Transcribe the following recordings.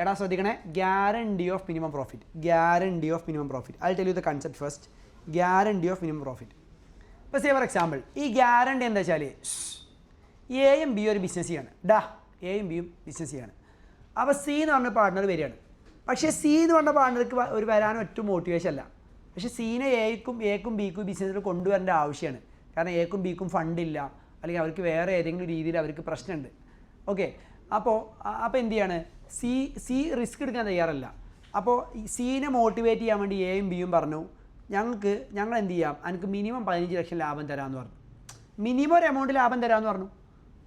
എടാ ശ്രദ്ധിക്കണേ, guarantee of minimum profit. Guarantee of minimum profit. I tell you the concept first. Guarantee of minimum profit. ഇപ്പോൾ say for example, ഈ guarantee എന്താ വെച്ചാൽ എയും ബിയും ഒരു ബിസിനസ് ചെയ്യാണ്. എയും ബിയും ബിസിനസ് ചെയ്യാണ്. അപ്പോൾ സി എന്ന് പറഞ്ഞ പാർട്ട്ണർ വരികയാണ്. പക്ഷേ സി എന്ന് പറഞ്ഞ പാർട്ട്ണർക്ക് ഒരു വരാൻ ഒറ്റ മോട്ടിവേഷൻ അല്ല. പക്ഷേ സീനെ എക്കും ബിക്കും ബിസിനസ്സിൽ കൊണ്ടുവരേണ്ട ആവശ്യമാണ്. കാരണം എക്കും ബിക്കും ഫണ്ടില്ല, അല്ലെങ്കിൽ അവർക്ക് വേറെ ഏതെങ്കിലും രീതിയിൽ അവർക്ക് പ്രശ്നമുണ്ട്. ഓക്കെ, അപ്പോൾ എന്ത് ചെയ്യാണ്, സി റിസ്ക് എടുക്കാൻ തയ്യാറല്ല. അപ്പോൾ സീനെ മോട്ടിവേറ്റ് ചെയ്യാൻ വേണ്ടി എയും ബിയും പറഞ്ഞു, ഞങ്ങൾ എന്ത് ചെയ്യാം, എനിക്ക് മിനിമം 15 ലക്ഷം ലാഭം തരാമെന്ന് പറഞ്ഞു. മിനിമം ഒരു എമൗണ്ട് ലാഭം തരാമെന്ന് പറഞ്ഞു.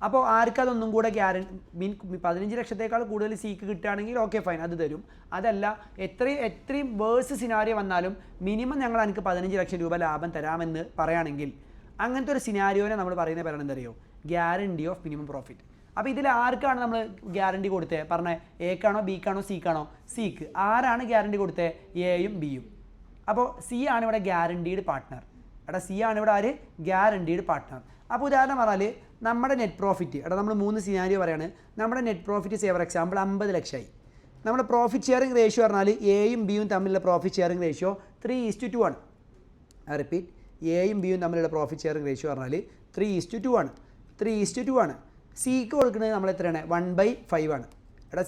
അപ്പോൾ ആർക്കതൊന്നും കൂടെ 15 ലക്ഷത്തേക്കാൾ കൂടുതൽ സിക്ക് കിട്ടുകയാണെങ്കിൽ ഓക്കെ ഫൈൻ, അത് തരും. അതല്ല, എത്രയും വേഴ്സ് സിനാരിയോ വന്നാലും മിനിമം ഞങ്ങൾ എനിക്ക് 15 ലക്ഷം രൂപ ലാഭം തരാമെന്ന് പറയുകയാണെങ്കിൽ അങ്ങനത്തെ ഒരു സിനാരിയോനെ നമ്മൾ പറയുന്ന പേരാണ് എന്തറിയോ, ഗ്യാരണ്ടി ഓഫ് മിനിമം പ്രോഫിറ്റ്. അപ്പോൾ ഇതിൽ ആർക്കാണ് നമ്മൾ ഗ്യാരണ്ടി കൊടുത്തത് പറഞ്ഞത്, എക്കാണോ ബിക്കാണോ സിക്കാണോ? സിക്ക്. ആരാണ് ഗ്യാരണ്ടി കൊടുത്തത്? എയും ബിയും. അപ്പോൾ സി ആണ് ഇവിടെ ഗ്യാരണ്ടീഡ് പാർട്ട്ണർ. സി ആണ് ഇവിടെ ആര്? Guaranteed partner. അപ്പോൾ ഉദാഹരണം പറഞ്ഞാൽ നമ്മുടെ നെറ്റ് പ്രോഫിറ്റ്, നമ്മൾ 3 സിനാരിയോ പറയാണ്. നമ്മുടെ net profit say for example 50 ലക്ഷമായി. നമ്മുടെ പ്രോഫിറ്റ് ഷെയറിംഗ് റേഷ്യോ പറഞ്ഞാൽ എയും ബിയും തമ്മിലുള്ള പ്രോഫിറ്റ് ഷെയറിംഗ് റേഷ്യോ 3:2 ആണ്. റിപ്പീറ്റ്, എയും ബിയും തമ്മിലുള്ള പ്രോഫിറ്റ് ഷെയറിംഗ് റേഷ്യോ പറഞ്ഞാൽ 3:2 ആണ്. 3:2 ആണ്. സിക്ക് കൊടുക്കുന്നത് നമ്മൾ എത്രയാണ്? 1/5 ആണ്.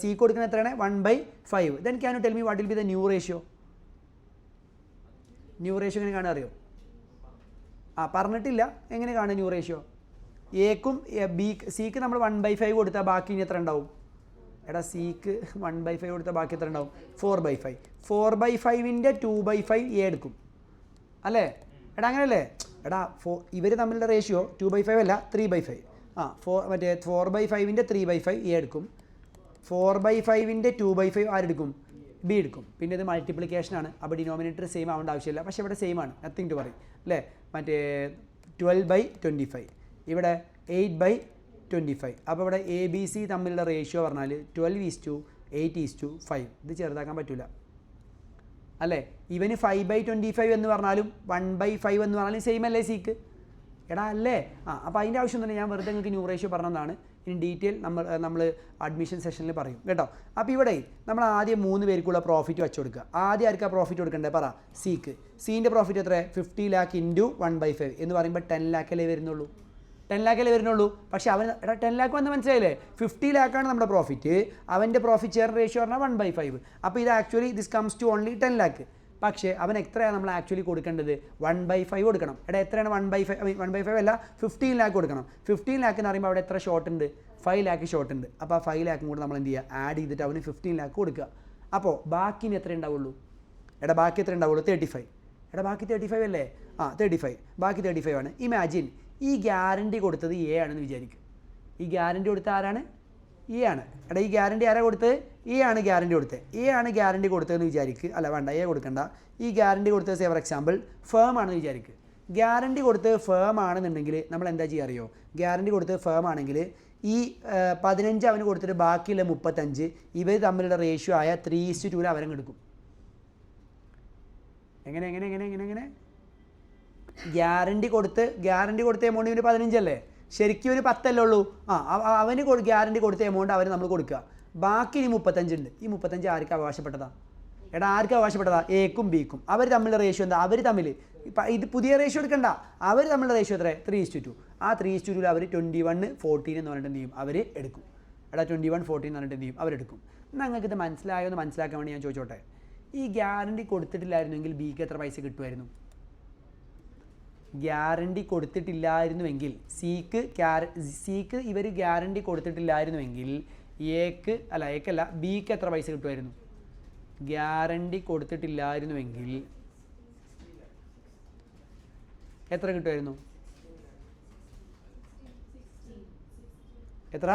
സിക്ക് കൊടുക്കുന്നത് എത്രയാണ്? 1/5. Then can you tell me what will be the new ratio? New ratio എങ്ങനെ കാണാൻ അറിയോ? പറഞ്ഞിട്ടില്ല. എങ്ങനെ കാണുക ന്യൂ റേഷ്യോ? എക്കും സിക്ക് നമ്മൾ 1/5 കൊടുത്താൽ ബാക്കി ഇനി എത്ര ഉണ്ടാവും? സിക്ക് 1/5 കൊടുത്താൽ ബാക്കി എത്ര ഉണ്ടാവും? 4/5. 4/5ൻ്റെ 2/5 എ എടുക്കും അല്ലേ? അങ്ങനെയല്ലേ? ഇവർ തമ്മിലുള്ള റേഷ്യോ 2/5 അല്ല, 3/5. മറ്റേ 4/5ൻ്റെ 3/5 എ എടുക്കും. 4/5ൻ്റെ 2/5 ആരെടുക്കും? ബി എടുക്കും. പിന്നെ ഇത് മൾട്ടിപ്ലിക്കേഷനാണ്. അപ്പോൾ ഡിനോമിനേറ്റർ സെയിം ആവേണ്ട ആവശ്യമില്ല. പക്ഷേ ഇവിടെ സെയിം ആണ്, നത്തിങ് ടു പറയും അല്ലേ? മറ്റേ 12/25, ഇവിടെ 8/25. അപ്പോൾ ഇവിടെ എ ബി സി തമ്മിലുള്ള റേഷ്യോ പറഞ്ഞാൽ 12:8:5. ഇത് ചെറുതാക്കാൻ പറ്റില്ല അല്ലേ? ഇവന് 5/25 എന്ന് പറഞ്ഞാലും 1/5 എന്ന് പറഞ്ഞാലും സെയിം അല്ലേ സിക്ക്? അല്ലേ? അപ്പോൾ അതിൻ്റെ ആവശ്യം തന്നെ ഞാൻ വെറുതെ നിങ്ങൾക്ക് ന്യൂ റേഷ്യോ പറഞ്ഞതാണ്. ഇൻ ഡീറ്റെയിൽ നമ്മൾ അഡ്മിഷൻ സെഷനിൽ പറയും കേട്ടോ. അപ്പോൾ ഇവിടെ നമ്മൾ ആദ്യം 3 പേർക്കുള്ള പ്രോഫിറ്റ് വെച്ച് കൊടുക്കുക. ആദ്യം ആർക്കാണ് പ്രോഫിറ്റ് കൊടുക്കേണ്ടത് പറ? സിക്ക്. സീൻ്റെ പ്രോഫിറ്റ് എത്ര? 50 lakh ഇൻറ്റു 1/5 എന്ന് പറയുമ്പോൾ 10 lakh അല്ലേ വരുന്നുള്ളൂ? 10 lakh അല്ലേ വരുന്നുള്ളൂ? പക്ഷേ അവൻ 10 lakh വന്ന് മനസ്സിലായില്ലേ? 50 lakh ആണ് നമ്മുടെ പ്രോഫിറ്റ്. അവൻ്റെ പ്രോഫിറ്റ് ഷെയർ റേഷ്യോ പറഞ്ഞാൽ 1/5. അപ്പോൾ ഇത് actually this comes to only 10 lakh. പക്ഷേ അവൻ എത്രയാണ് നമ്മൾ ആക്ച്വലി കൊടുക്കേണ്ടത്? 1/5 കൊടുക്കണം. എത്രയാണ് 1/5 അല്ല, 15 lakh കൊടുക്കണം. 15 lakh എന്ന് പറയുമ്പോൾ അവിടെ എത്ര ഷോർട്ട് ഉണ്ട്? 5 lakh ഷോർട്ട് ഉണ്ട്. അപ്പോൾ ആ 5 lakh കൂടെ നമ്മൾ എന്ത് ചെയ്യുക? ആഡ് ചെയ്തിട്ട് അവന് 15 lakh കൊടുക്കുക. അപ്പോൾ ബാക്കിന് എത്ര ഉണ്ടാവുള്ളൂ? ബാക്കി എത്ര ഉണ്ടാവുള്ളൂ? 35. ബാക്കി 35 അല്ലേ? 35. ബാക്കി 35 ആണ്. ഇമാജിൻ ഈ ഗ്യാരണ്ടി കൊടുത്തത് എ ആണെന്ന് വിചാരിക്കും. ഈ ഗ്യാരണ്ടി കൊടുത്ത ആരാണ്? എ ആണ്. ഈ ഗ്യാരണ്ടി ആരാ കൊടുത്തത്? എ ആണ് ഗ്യാരണ്ടി കൊടുത്തത്. എ ആണ് ഗ്യാരണ്ടി കൊടുത്തതെന്ന് വിചാരിക്കുക. അല്ല വേണ്ട, എ കൊടുക്കണ്ട. ഈ ഗ്യാരണ്ടി കൊടുത്തത് സേ ഫോർ എക്സാമ്പിൾ ഫേം ആണെന്ന് വിചാരിക്കുക. ഗ്യാരണ്ടി കൊടുത്തത് ഫേം ആണെന്നുണ്ടെങ്കിൽ നമ്മൾ എന്താ ചെയ്യുക അറിയോ? ഗ്യാരണ്ടി കൊടുത്തത് ഫേം ആണെങ്കിൽ ഈ 15 അവന് കൊടുത്തിട്ട് ബാക്കിയുള്ള 35 ഇവർ തമ്മിലുള്ള റേഷ്യോ ആയ 3:2 അവരങ്ങ് എടുക്കും. എങ്ങനെ ഗ്യാരണ്ടി കൊടുത്ത എമൗണ്ട് ഇവന് 15 അല്ലേ? ശരിക്കും ഒരു 10 അല്ലേ ഉള്ളൂ. അവന് ഗ്യാരണ്ടി കൊടുത്ത എമൗണ്ട് അവർ നമ്മൾ കൊടുക്കുക. ബാക്കി ഇനി 35 ഉണ്ട്. ഈ 35 ആർക്ക് അവകാശപ്പെട്ടതാ? ആർക്ക് അവകാശപ്പെട്ടതാ? എക്കും ബിക്കും. അവർ തമ്മിലുള്ള റേഷ്യോ എന്താ? അവർ തമ്മിൽ ഇത് പുതിയ റേഷ്യോ എടുക്കണ്ട. അവർ തമ്മിലുള്ള റേഷ്യോ എത്ര? 3:2. ആ 3:2 അവർ 21:14 എന്ന് പറഞ്ഞിട്ട് എന്ത് ചെയ്യും? അവർ എടുക്കും. 21:14 എന്ന് പറഞ്ഞിട്ട് എന്ത് ചെയ്യും? അവരെടുക്കും. നിങ്ങൾക്ക് ഇത് മനസ്സിലായോ എന്ന് മനസ്സിലാക്കാൻ വേണ്ടി ഞാൻ ചോദിച്ചോട്ടെ, ഈ ഗ്യാരണ്ടി കൊടുത്തിട്ടില്ലായിരുന്നെങ്കിൽ ബിക്ക് എത്ര പൈസ കിട്ടുമായിരുന്നു? ഗ്യാരണ്ടി കൊടുത്തിട്ടില്ലായിരുന്നുവെങ്കിൽ സിക്ക് ഇവർ ഗ്യാരണ്ടി കൊടുത്തിട്ടില്ലായിരുന്നുവെങ്കിൽ എക്കല്ല ബിക്ക് എത്ര പൈസ കിട്ടുമായിരുന്നു? ഗ്യാരണ്ടി കൊടുത്തിട്ടില്ലായിരുന്നുവെങ്കിൽ എത്ര കിട്ടുമായിരുന്നു? എത്ര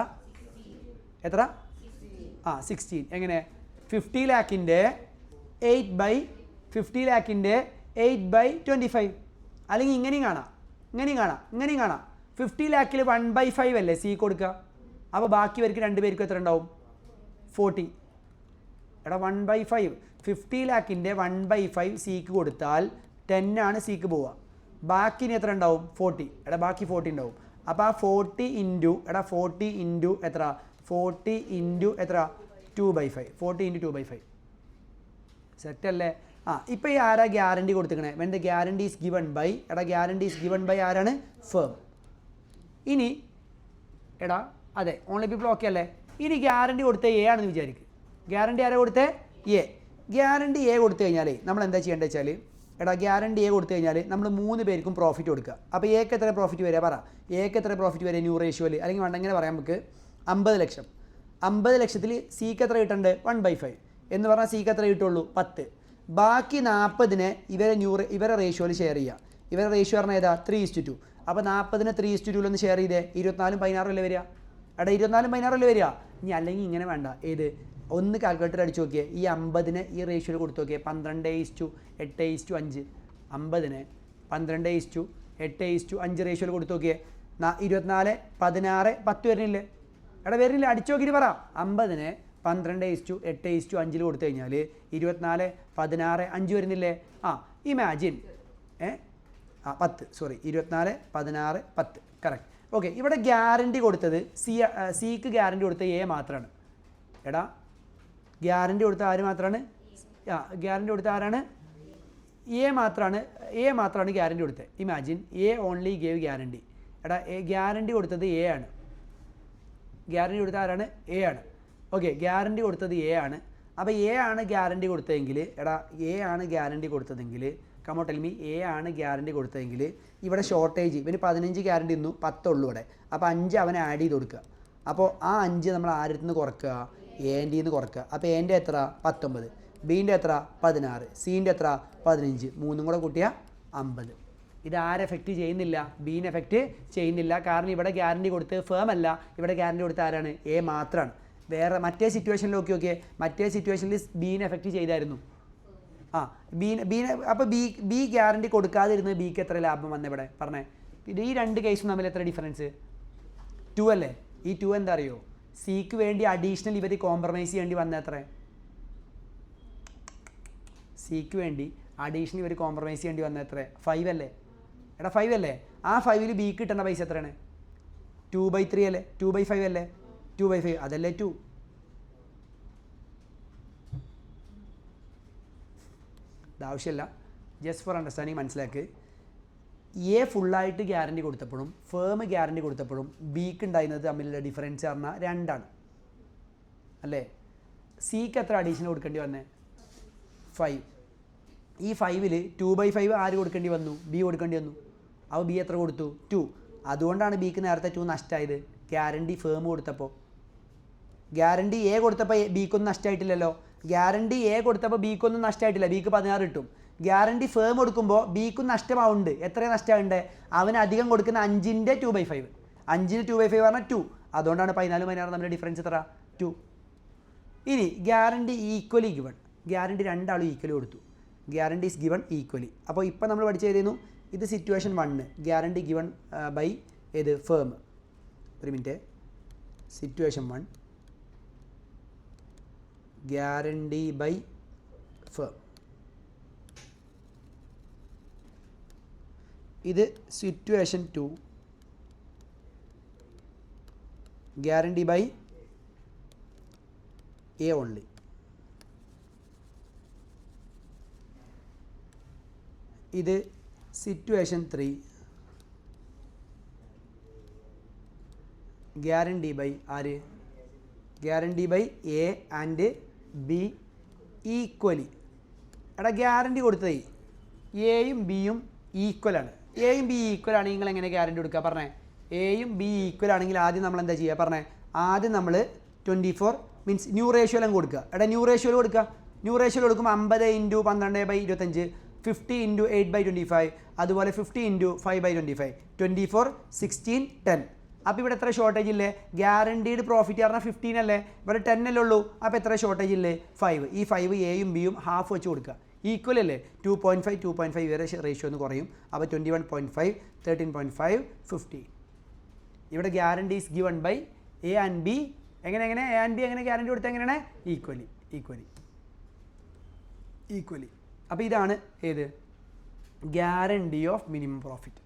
16. എങ്ങനെ? 50 lakhൻ്റെ 8/25 അല്ലെങ്കിൽ ഇങ്ങനെയും കാണാം. 50 lakhൽ 1/5 അല്ലേ സി കൊടുക്കുക? അപ്പോൾ ബാക്കി പേർക്ക് 2 പേർക്കും എത്ര ഉണ്ടാവും? 40. 1/5 50 lakhൻ്റെ 1/5 സിക്ക് കൊടുത്താൽ 10 ആണ് സിക്ക് പോവുക. ബാക്കി ഇനി എത്ര ഉണ്ടാവും? 40. ബാക്കി 40 ഉണ്ടാവും. അപ്പോൾ ആ 40 ഇൻറ്റു എത്ര? 40 ഇൻറ്റു എത്ര? 2/5 40 × 2/5 സെറ്റ് അല്ലേ? ഇപ്പോൾ ഈ ആരാ ഗ്യാരണ്ടി കൊടുത്തിരിക്കണേ? When the guarantee is given by guarantee is given by ആരാണ്? ഫേം. ഇനി അതെ ഓൺലി പീപ്പിൾ ഓക്കെ അല്ലേ? ഇനി ഗ്യാരണ്ടി കൊടുത്ത എ ആണെന്ന് വിചാരിക്കുക. ഗ്യാരണ്ടി ആരാ കൊടുത്തേ? എ. ഗ്യാരണ്ടി എ കൊടുത്തു കഴിഞ്ഞാൽ നമ്മൾ എന്താ ചെയ്യേണ്ടത് വെച്ചാൽ ഗ്യാരണ്ടി എ കൊടുത്തു കഴിഞ്ഞാൽ നമ്മൾ 3 പേർക്കും പ്രോഫിറ്റ് കൊടുക്കുക. അപ്പോൾ എക്ക് എത്ര പ്രോഫിറ്റ് വരിക? പറ. എക്ക് എത്ര പ്രോഫിറ്റ് വരിക ന്യൂ റേഷ്യോയിൽ? അല്ലെങ്കിൽ വേണ്ടെങ്കിൽ പറയാം നമുക്ക് 50 ലക്ഷം. 50 ലക്ഷത്തിൽ സിക്ക് എത്ര കിട്ടേണ്ടത്? 1/5 എന്ന് പറഞ്ഞാൽ സിക്ക് എത്ര കിട്ടുള്ളൂ? 10. ബാക്കി 40നെ ഇവരെ റേഷ്യോയിൽ ഷെയർ ചെയ്യുക. ഇവരെ റേഷ്യോ പറഞ്ഞാൽ ഏതാ? 3:2. അപ്പോൾ 40നെ 3:2 ഒന്ന് ഷെയർ ചെയ്തേ 24 16 അല്ലേ വരിക? 24 16 അല്ലേ വരിക? ഇനി അല്ലെങ്കിൽ ഇങ്ങനെ വേണ്ട, ഏത് ഒന്ന് കാൽക്കുലേറ്റർ അടിച്ച് നോക്കിയേ. ഈ 50നെ ഈ റേഷ്യോയിൽ കൊടുത്തു നോക്കിയേ 12:8:5. 50നെ 12:8:5 റേഷ്യോയിൽ കൊടുത്തു നോക്കിയേ 24 16 10 വരുന്നില്ലേ? വരുന്നില്ല? അടിച്ചു നോക്കിയിട്ട് പറ. 50നെ 12:8:5 കൊടുത്തു കഴിഞ്ഞാൽ 24 16 5 വരുന്നില്ലേ? Imagine 10 24 16 10 correct. ഓക്കെ, ഇവിടെ ഗ്യാരണ്ടി കൊടുത്തത് സിക്ക് ഗ്യാരണ്ടി കൊടുത്ത എ മാത്രമാണ്. ഗ്യാരണ്ടി കൊടുത്ത ആര് മാത്രമാണ്? ഗ്യാരണ്ടി കൊടുത്ത ആരാണ്? എ മാത്രമാണ് ഗ്യാരണ്ടി കൊടുത്തത്. Imagine A only gave guarantee. Guarantee കൊടുത്തത് എ ആണ്. ഗ്യാരണ്ടി കൊടുത്ത ആരാണ്? എ ആണ്. ഓക്കെ, ഗ്യാരണ്ടി കൊടുത്തത് എ ആണ്. അപ്പോൾ എ ആണ് ഗ്യാരണ്ടി കൊടുത്തതെങ്കിൽ എ ആണ് ഗ്യാരണ്ടി കൊടുത്തതെങ്കിൽ കമോ ടെൽ മീ, എ ആണ് ഗ്യാരണ്ടി കൊടുത്തതെങ്കിൽ ഇവിടെ ഷോർട്ടേജ് ഇവന് 15 ഗ്യാരണ്ടി ഇന്നു 10 ഉള്ളൂ ഇവിടെ. അപ്പോൾ 5 അവനെ ആഡ് ചെയ്ത് കൊടുക്കുക. അപ്പോൾ ആ 5 നമ്മൾ ആരിൽ നിന്ന് കുറക്കുക? എൻ്റെ നിന്ന് കുറക്കുക. അപ്പോൾ എൻ്റെ എത്ര? 19. ബീൻ്റെ എത്ര? 16. സീൻ്റെ എത്ര? 15. 3 കൂടെ കൂട്ടിയാൽ 50. ഇത് എഫക്റ്റ് ചെയ്യുന്നില്ല? ബീനെ എഫക്റ്റ് ചെയ്യുന്നില്ല. കാരണം ഇവിടെ ഗ്യാരണ്ടി കൊടുത്ത് ഫേം അല്ല, ഇവിടെ ഗ്യാരണ്ടി കൊടുത്ത ആരാണ്? എ മാത്രമാണ്. വേറെ മറ്റേ സിറ്റുവേഷനിൽ നോക്കിയേ. മറ്റേ സിറ്റുവേഷനിൽ ബീനെ എഫക്റ്റ് ചെയ്തായിരുന്നു. ബീനെ അപ്പോൾ ബി ഗ്യാരണ്ടി കൊടുക്കാതിരുന്നത് ബിക്ക് എത്ര ലാഭം വന്നത് ഇവിടെ പറഞ്ഞേ? ഇത് ഈ 2 കേസും തമ്മിൽ എത്ര ഡിഫറൻസ്? 2 അല്ലേ? ഈ 2 എന്താ അറിയോ? സിക്ക് വേണ്ടി അഡീഷണൽ ഇവർ കോംപ്രമൈസ് ചെയ്യേണ്ടി വന്ന എത്ര? സിക്ക് വേണ്ടി അഡീഷണൽ ഇവർ കോംപ്രമൈസ് ചെയ്യേണ്ടി വന്ന എത്ര? 5 അല്ലേ? 5 അല്ലേ? ആ 5ൽ ബിക്ക് കിട്ടുന്ന പൈസ എത്രയാണ്? 2/3 അല്ലേ? 2/5 അല്ലേ? 2/5 അതല്ലേ 2. ഇതാവശ്യമില്ല, ജസ്റ്റ് ഫോർ അണ്ടർസ്റ്റാൻഡിങ് മനസ്സിലാക്ക്. എ ഫുള്ളായിട്ട് ഗ്യാരണ്ടി കൊടുത്തപ്പോഴും ഫേം ഗ്യാരണ്ടി കൊടുത്തപ്പോഴും ബിക്ക് ഉണ്ടായിരുന്നത് തമ്മിലുള്ള ഡിഫറൻസ് പറഞ്ഞാൽ 2 ആണ് അല്ലേ? സിക്ക് എത്ര അഡീഷണൽ കൊടുക്കേണ്ടി വന്നേ? 5. ഈ 5ൽ 2/5 ആര് കൊടുക്കേണ്ടി വന്നു? ബി കൊടുക്കേണ്ടി വന്നു. അപ്പോൾ ബി എത്ര കൊടുത്തു? 2. അതുകൊണ്ടാണ് ബിക്ക് നേരത്തെ 2 നഷ്ടമായത്. ഗ്യാരണ്ടി ഫേം കൊടുത്തപ്പോൾ. ഗ്യാരണ്ടി എ കൊടുത്തപ്പോൾ ബിക്കൊന്നും നഷ്ടമായിട്ടില്ലല്ലോ. ഗ്യാരണ്ടി എ കൊടുത്തപ്പോൾ ബിക്കൊന്നും നഷ്ടമായിട്ടില്ല. ബിക്ക് 16 കിട്ടും. ഗ്യാരണ്ടി ഫേം കൊടുക്കുമ്പോൾ ബിക്കും നഷ്ടമാവുന്നുണ്ട്. എത്രയാണ് നഷ്ടമാവുണ്ട്? അവന് അധികം കൊടുക്കുന്ന 5ൻ്റെ 2/5. 5ന് 2/5 പറഞ്ഞാൽ 2. അതുകൊണ്ടാണ് 14 16 നമ്മുടെ ഡിഫറൻസ് എത്ര? 2. ഇനി ഗ്യാരണ്ടി ഈക്വലി ഗിവൺ. ഗ്യാരണ്ടി 2 ആളും ഈക്വലി കൊടുത്തു. Guarantee is given equally. അപ്പോൾ ഇപ്പോൾ നമ്മൾ പഠിച്ചതായിരുന്നു ഇത് സിറ്റുവേഷൻ 1. ഗ്യാരണ്ടി ഗിവൺ ബൈ ഏത്? ഫേം. ഒരു minute. Situation 1 guarantee by firm. ഇത് situation 2 guarantee by A only. ഇത് സിറ്റുവേഷൻ 3 ഗ്യാരണ്ടി ബൈ ആര്? Guarantee by A and B equally. Guarantee കൊടുത്തത് എയും ബിയും ഈക്വലാണ്. എയും ബി ഈക്വൽ ആണെങ്കിൽ നിങ്ങൾ എങ്ങനെ ഗ്യാരണ്ടി കൊടുക്കുക? പറഞ്ഞേ. എയും ബി ഈക്വൽ ആണെങ്കിൽ ആദ്യം നമ്മൾ എന്താ ചെയ്യുക? പറഞ്ഞേ. ആദ്യം നമ്മൾ 24 മീൻസ് ന്യൂ റേഷ്യോയിലും കൊടുക്കുക. ന്യൂ റേഷ്യോയിൽ കൊടുക്കുക. ന്യൂ റേഷ്യോയിൽ കൊടുക്കുമ്പോൾ 50 × 12/25, 50 × 8/25, അതുപോലെ 50 × 5/25, 24 16 10. അപ്പോൾ ഇവിടെ എത്ര ഷോർട്ടേജ് ഇല്ലേ? ഗ്യാരണ്ടീഡ് പ്രോഫിറ്റ് പറഞ്ഞാൽ 15 അല്ലേ? ഇവിടെ 10 അല്ലേ ഉള്ളൂ. അപ്പോൾ എത്ര ഷോർട്ടേജ് ഇല്ലേ? 5. ഈ 5 എയും ബിയും ഹാഫ് വെച്ച് കൊടുക്കുക. ഈക്വൽ അല്ലേ? 2.5 വരെ റേഷ്യോ ഒന്ന് കുറയും. അപ്പോൾ 21.5 13.5 15. ഇവിടെ guarantee is given by A and B. എങ്ങനെ എ ആൻഡ് ബി എങ്ങനെ ഗ്യാരണ്ടി കൊടുത്താൽ എങ്ങനെയാണ്? ഈക്വലി. അപ്പോൾ ഇതാണ് ഏത്? Guarantee of minimum profit.